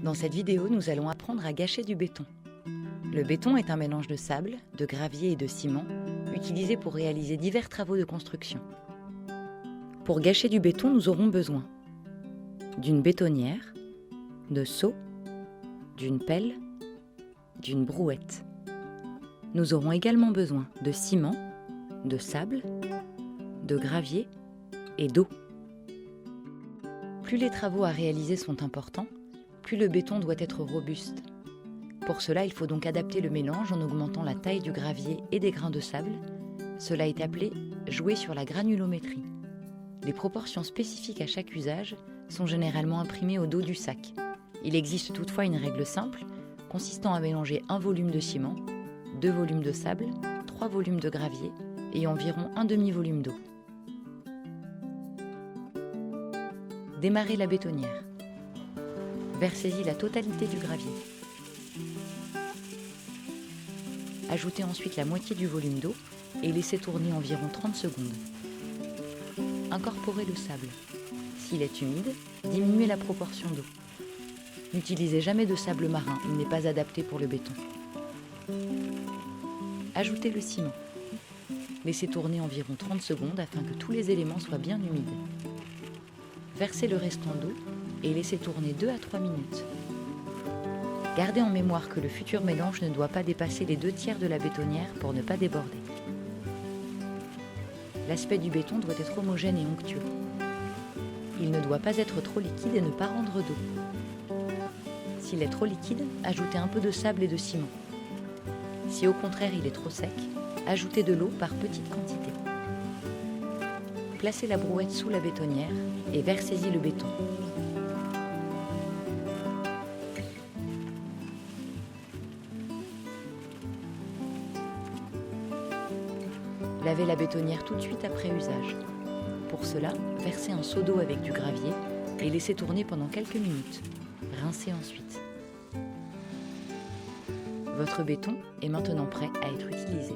Dans cette vidéo, nous allons apprendre à gâcher du béton. Le béton est un mélange de sable, de gravier et de ciment, utilisé pour réaliser divers travaux de construction. Pour gâcher du béton, nous aurons besoin d'une bétonnière, de seaux, d'une pelle, d'une brouette. Nous aurons également besoin de ciment, de sable, de gravier et d'eau. Plus les travaux à réaliser sont importants, plus le béton doit être robuste. Pour cela, il faut donc adapter le mélange en augmentant la taille du gravier et des grains de sable. Cela est appelé jouer sur la granulométrie. Les proportions spécifiques à chaque usage sont généralement imprimées au dos du sac. Il existe toutefois une règle simple, consistant à mélanger 1 volume de ciment, 2 volumes de sable, 3 volumes de gravier et environ un demi-volume d'eau. Démarrez la bétonnière. Versez-y la totalité du gravier. Ajoutez ensuite la moitié du volume d'eau et laissez tourner environ 30 secondes. Incorporez le sable. S'il est humide, diminuez la proportion d'eau. N'utilisez jamais de sable marin, il n'est pas adapté pour le béton. Ajoutez le ciment. Laissez tourner environ 30 secondes afin que tous les éléments soient bien humides. Versez le restant d'eau et laissez tourner 2 à 3 minutes. Gardez en mémoire que le futur mélange ne doit pas dépasser les 2/3 de la bétonnière pour ne pas déborder. L'aspect du béton doit être homogène et onctueux. Il ne doit pas être trop liquide et ne pas rendre d'eau. S'il est trop liquide, ajoutez un peu de sable et de ciment. Si au contraire il est trop sec, ajoutez de l'eau par petites quantités. Placez la brouette sous la bétonnière et versez-y le béton. Lavez la bétonnière tout de suite après usage. Pour cela, versez un seau d'eau avec du gravier et laissez tourner pendant quelques minutes. Rincez ensuite. Votre béton est maintenant prêt à être utilisé.